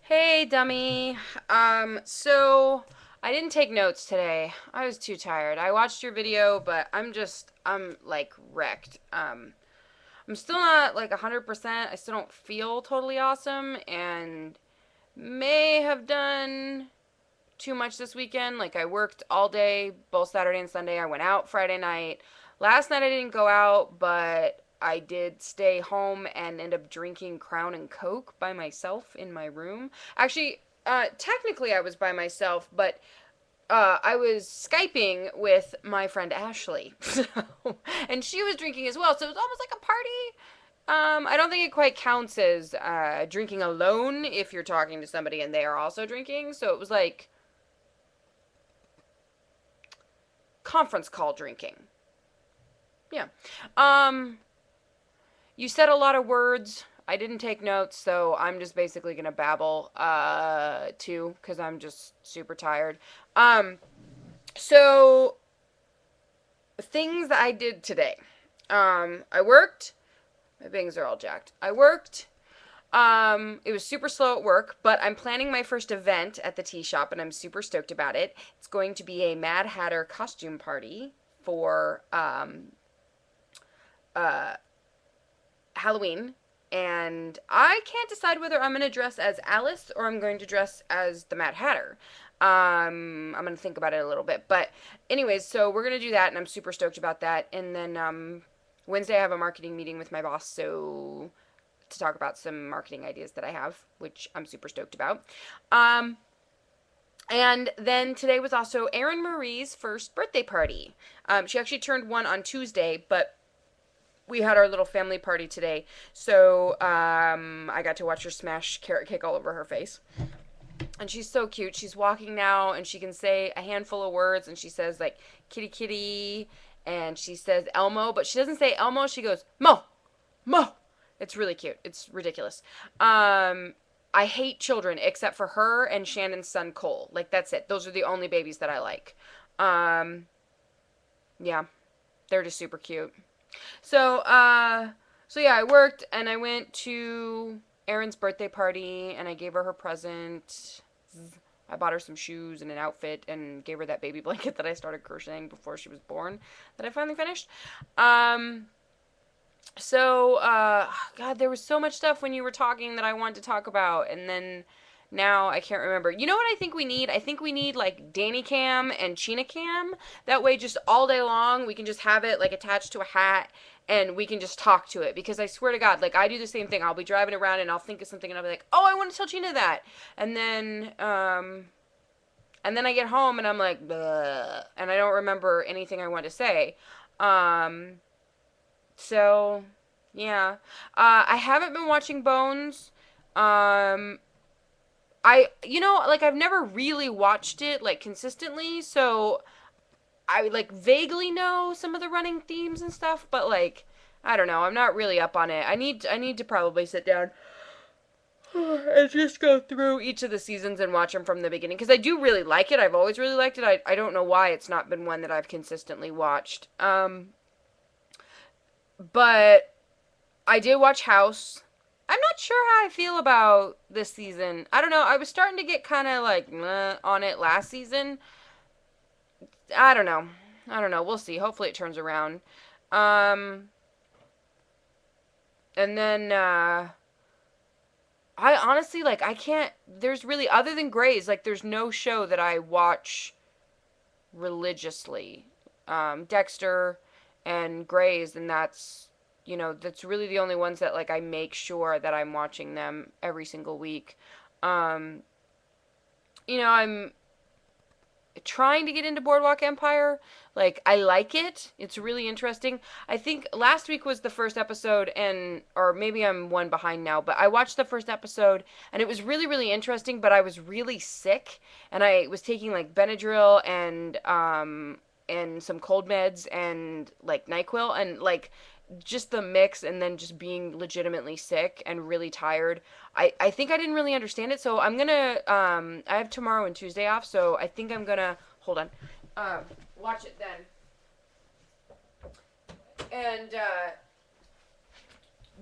Hey, dummy. So I didn't take notes today. I was too tired. I watched your video, but I'm like wrecked. I'm still not like 100%. I still don't feel totally awesome and may have done too much this weekend. Like I worked all day, both Saturday and Sunday. I went out Friday night. Last night I didn't go out, but I did stay home and end up drinking Crown and Coke by myself in my room. Actually, technically I was by myself, but I was Skyping with my friend Ashley. And she was drinking as well, so it was almost like a party. I don't think it quite counts as drinking alone if you're talking to somebody and they are also drinking. So it was like conference call drinking. Yeah. Um, you said a lot of words. I didn't take notes, so I'm just basically gonna babble too, because I'm just super tired. Um, so things that I did today. I worked. My bangs are all jacked. I worked. It was super slow at work, but I'm planning my first event at the tea shop, and I'm super stoked about it. It's going to be a Mad Hatter costume party for uh, Halloween, and I can't decide whether I'm going to dress as Alice or I'm going to dress as the Mad Hatter. I'm going to think about it a little bit. But, anyways, so we're going to do that, and I'm super stoked about that. And then Wednesday, I have a marketing meeting with my boss, so to talk about some marketing ideas that I have, which I'm super stoked about. Um, and then today was also Erin Marie's first birthday party. She actually turned one on Tuesday, but we had our little family party today, so I got to watch her smash carrot cake all over her face. And she's so cute. She's walking now, and she can say a handful of words, and she says like kitty kitty, and she says Elmo, but she doesn't say Elmo. She goes Mo, Mo. It's really cute. It's ridiculous. I hate children except for her and Shannon's son Cole. Like that's it. Those are the only babies that I like. Um, yeah, they're just super cute. So, so yeah, I worked and I went to Erin's birthday party and I gave her her present. I bought her some shoes and an outfit and gave her that baby blanket that I started crocheting before she was born that I finally finished. Um, God, there was so much stuff when you were talking that I wanted to talk about, and then now I can't remember. You know what I think we need? I think we need like Danny Cam and China Cam. That way, just all day long, we can just have it like attached to a hat, and we can just talk to it. Because I swear to God, like I do the same thing. I'll be driving around and I'll think of something, and I'll be like, "Oh, I want to tell China that," and then I get home and I'm like, "Bleh," and I don't remember anything I want to say. Um, so, yeah. I haven't been watching Bones. Um, like I've never really watched it like consistently, so I like vaguely know some of the running themes and stuff, but like I don't know, I'm not really up on it. I need to probably sit down and just go through each of the seasons and watch them from the beginning because I do really like it. I've always really liked it. I don't know why it's not been one that I've consistently watched. But I did watch House. I'm not sure how I feel about this season. I don't know. I was starting to get kind of like meh on it last season. I don't know. I don't know. We'll see. Hopefully it turns around. Um, and then I honestly like I can't. There's really other than Grey's like there's no show that I watch religiously. Dexter and Grey's, and that's really the only ones that like I make sure that I'm watching them every single week. Um, I'm trying to get into Boardwalk Empire. Like I like it. It's really interesting. I think last week was the first episode and or maybe I'm one behind now, but I watched the first episode and it was really really interesting, but I was really sick and I was taking like Benadryl and some cold meds and like NyQuil and like just the mix and then just being legitimately sick and really tired. I think I didn't really understand it, so I'm gonna I have tomorrow and Tuesday off, so I think I'm gonna hold on. Watch it then. And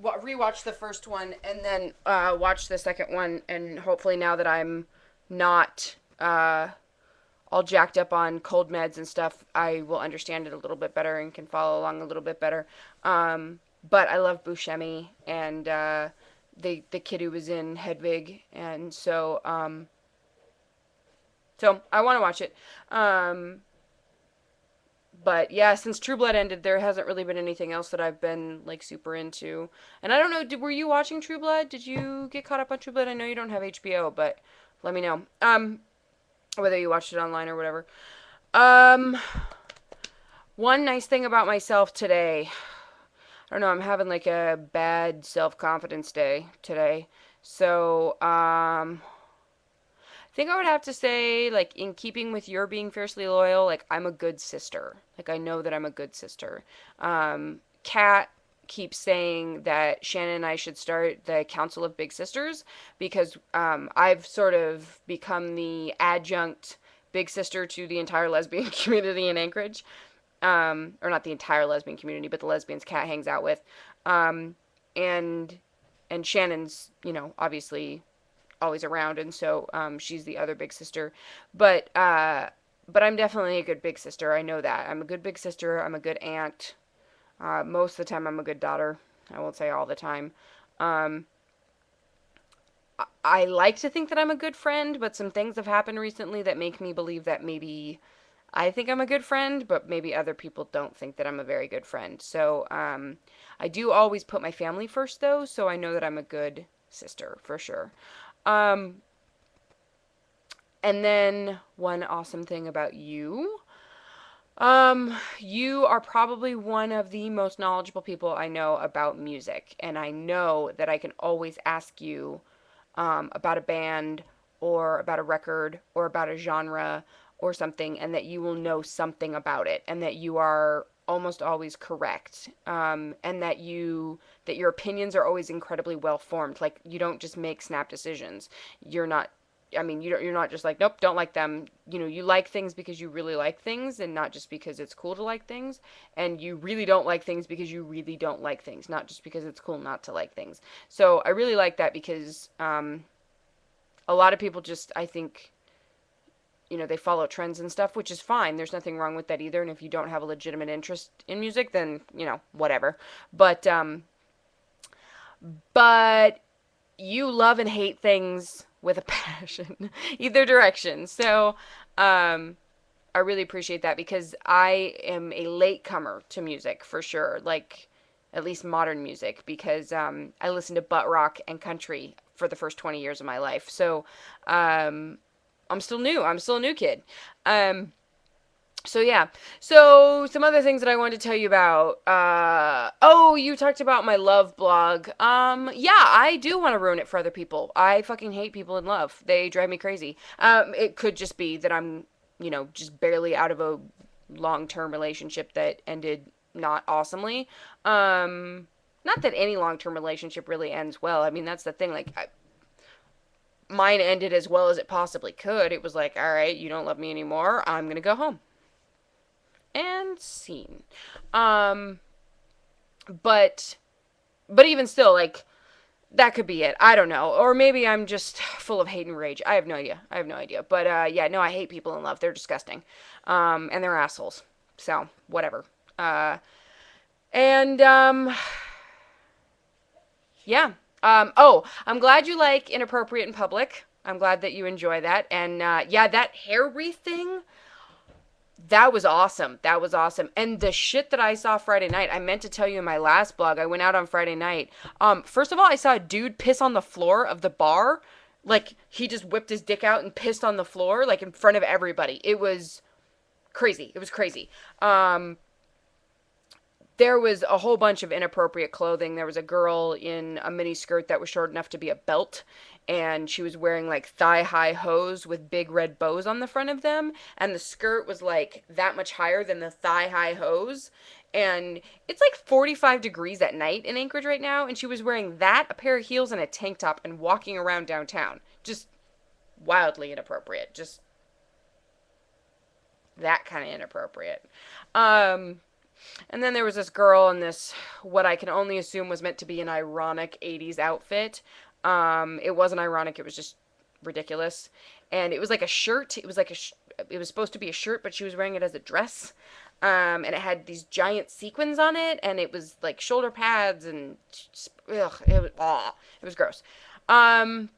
rewatch the first one and then watch the second one, and hopefully now that I'm not all jacked up on cold meds and stuff, I will understand it a little bit better and can follow along a little bit better. But I love Buscemi and the kid who was in Hedwig, and so I want to watch it. Um, but yeah, since True Blood ended, there hasn't really been anything else that I've been like super into. And I don't know, were you watching True Blood? Did you get caught up on True Blood? I know you don't have HBO, but let me know. Whether you watched it online or whatever. Um, One nice thing about myself today. I don't know, I'm having like a bad self-confidence day today. So, I think I would have to say, like, in keeping with your being fiercely loyal, like, I'm a good sister. Like, I know that I'm a good sister. Kat keeps saying that Shannon and I should start the Council of Big Sisters because I've sort of become the adjunct big sister to the entire lesbian community in Anchorage. Or not the entire lesbian community, but the lesbians Kat hangs out with. Um, and and Shannon's, obviously always around, and so she's the other big sister. But but I'm definitely a good big sister. I know that I'm a good big sister. I'm a good aunt. Most of the time, I'm a good daughter. I won't say all the time. Um, I like to think that I'm a good friend, but some things have happened recently that make me believe that maybe I think I'm a good friend, but maybe other people don't think that I'm a very good friend. So I do always put my family first, though, so I know that I'm a good sister for sure. Um, And then one awesome thing about you. You are probably one of the most knowledgeable people I know about music, and I know that I can always ask you about a band or about a record or about a genre or something, and that you will know something about it, and that you are almost always correct, and that your opinions are always incredibly well formed. Like you don't just make snap decisions. You're not I mean, you're not just like, nope, don't like them. You like things because you really like things and not just because it's cool to like things. And you really don't like things because you really don't like things, not just because it's cool not to like things. So I really like that because a lot of people just, I think, they follow trends and stuff, which is fine. There's nothing wrong with that either. And if you don't have a legitimate interest in music, then, whatever. But you love and hate things with a passion, either direction. So, I really appreciate that because I am a latecomer to music for sure, like at least modern music, because I listened to butt rock and country for the first 20 years of my life. So, um, I'm still new. I'm still a new kid. Um, so yeah. So some other things that I wanted to tell you about. Oh, you talked about my love blog. Yeah, I do want to ruin it for other people. I fucking hate people in love. They drive me crazy. It could just be that I'm, just barely out of a long-term relationship that ended not awesomely. Not that any long-term relationship really ends well. I mean, that's the thing. Like, mine ended as well as it possibly could. It was like, all right, you don't love me anymore. I'm gonna go home and scene. Um, but but even still, like that could be it. I don't know, or maybe I'm just full of hate and rage. I have no idea. I have no idea. But yeah, no, I hate people in love. They're disgusting, and they're assholes. So whatever. And yeah. Oh, I'm glad you like inappropriate in public. I'm glad that you enjoy that. And yeah, that hair wreath thing. That was awesome. That was awesome. And the shit that I saw Friday night, I meant to tell you in my last blog. I went out on Friday night. First of all, I saw a dude piss on the floor of the bar. Like he just whipped his dick out and pissed on the floor, like in front of everybody. It was crazy. It was crazy. There was a whole bunch of inappropriate clothing. There was a girl in a mini skirt that was short enough to be a belt, and she was wearing like thigh high hose with big red bows on the front of them, and the skirt was like that much higher than the thigh high hose. And it's like 45 degrees at night in Anchorage right now, and she was wearing that, a pair of heels, and a tank top, and walking around downtown. Just wildly inappropriate. Just that kind of inappropriate. Um, And then there was this girl in this, what I can only assume was meant to be an ironic 80s outfit. It wasn't ironic, it was just ridiculous. And it was like a shirt. It was like it was supposed to be a shirt, but she was wearing it as a dress. And it had these giant sequins on it, and it was like shoulder pads, and ugh, it was gross. Um,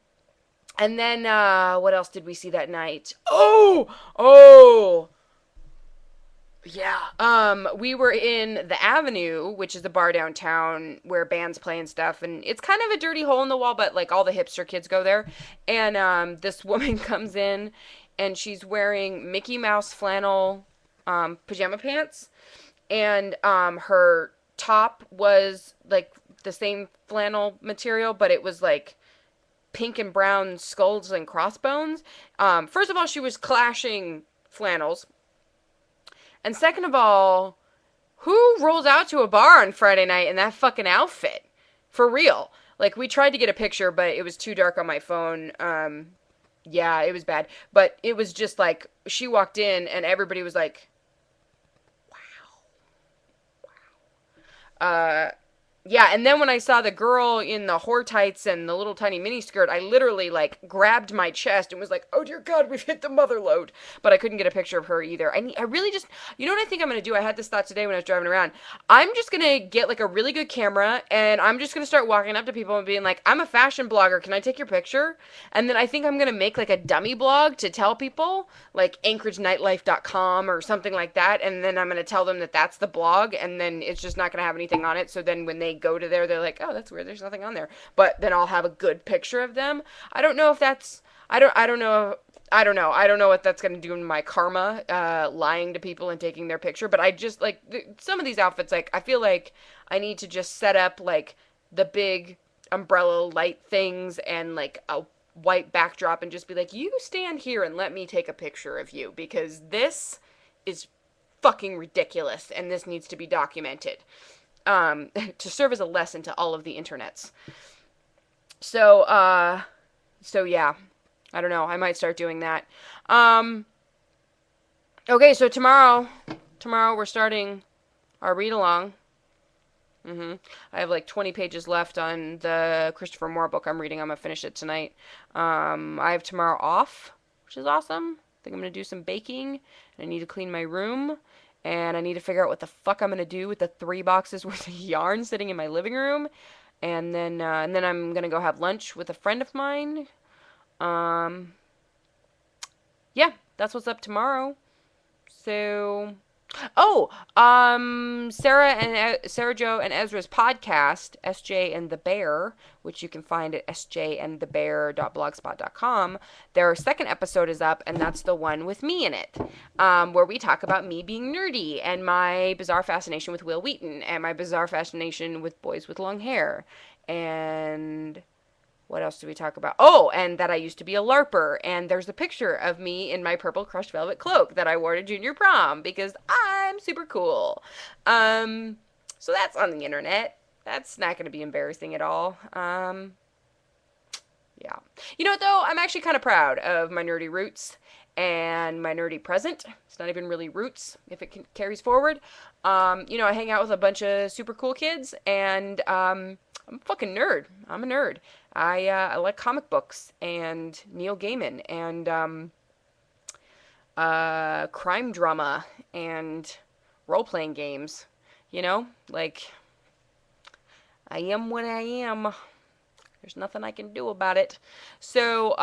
and then what else did we see that night? Oh, yeah. We were in the Avenue, which is the bar downtown where bands play and stuff, and it's kind of a dirty hole in the wall, but like all the hipster kids go there. And this woman comes in, and she's wearing Mickey Mouse flannel pajama pants, and her top was like the same flannel material, but it was like pink and brown skulls and crossbones. First of all, she was clashing flannels. And second of all, who rolls out to a bar on Friday night in that fucking outfit? For real. Like, we tried to get a picture, but it was too dark on my phone. Yeah, it was bad. But it was just like, she walked in and everybody was like, wow. Yeah, and then when I saw the girl in the whore tights and the little tiny mini skirt, I literally like grabbed my chest and was like, "Oh dear God, we've hit the mother lode." But I couldn't get a picture of her either. I really just, you know what I think I'm gonna do? I had this thought today when I was driving around. I'm just gonna get like a really good camera and I'm just gonna start walking up to people and being like, "I'm a fashion blogger. Can I take your picture?" And then I think I'm gonna make like a dummy blog to tell people, like AnchorageNightlife.com or something like that. And then I'm gonna tell them that that's the blog, and then it's just not gonna have anything on it. So then when they go to there, they're like, "Oh, that's weird. There's nothing on there." But then I'll have a good picture of them. I don't know if that's. I don't know. I don't know. I don't know what that's going to do in my karma, lying to people and taking their picture. But I just like some of these outfits. Like I feel like I need to just set up like the big umbrella light things and like a white backdrop and just be like, "You stand here and let me take a picture of you," because this is fucking ridiculous and this needs to be documented. To serve as a lesson to all of the internets. So, so yeah, I don't know. I might start doing that. Um, okay, so tomorrow we're starting our read along. I have like 20 pages left on the Christopher Moore book I'm reading. I'm gonna finish it tonight. I have tomorrow off, which is awesome. I think I'm gonna do some baking. And I need to clean my room. And I need to figure out what the fuck I'm gonna do with the 3 boxes worth of yarn sitting in my living room. And then I'm gonna go have lunch with a friend of mine. Um, yeah, that's what's up tomorrow. So, oh, Sarah Joe and Ezra's podcast, SJ and the Bear, which you can find at sjandthebear.blogspot.com. Their second episode is up, and that's the one with me in it, where we talk about me being nerdy and my bizarre fascination with Will Wheaton and my bizarre fascination with boys with long hair. And what else do we talk about? Oh, and that I used to be a LARPer. And there's a picture of me in my purple crushed velvet cloak that I wore to junior prom because I'm super cool. So that's on the internet. That's not going to be embarrassing at all. Yeah. You know, though, I'm actually kind of proud of my nerdy roots and my nerdy present. It's not even really roots if it carries forward. I hang out with a bunch of super cool kids, and I'm a fucking nerd. I'm a nerd. I like comic books and Neil Gaiman and crime drama and role-playing games. Like, I am what I am. There's nothing I can do about it. So,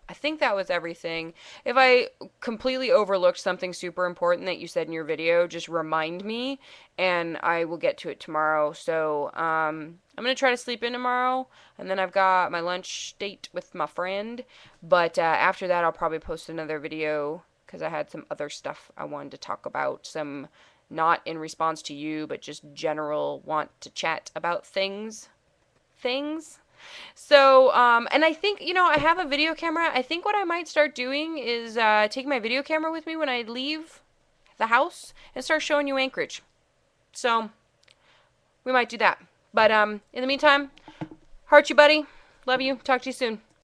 I think that was everything. If I completely overlooked something super important that you said in your video, just remind me, and I will get to it tomorrow. So, I'm going to try to sleep in tomorrow, and then I've got my lunch date with my friend. But after that, I'll probably post another video, because I had some other stuff I wanted to talk about. Some not in response to you, but just general want to chat about things. So, and I think, I have a video camera. I think what I might start doing is take my video camera with me when I leave the house and start showing you Anchorage. So, we might do that. But in the meantime, heart you, buddy. Love you. Talk to you soon.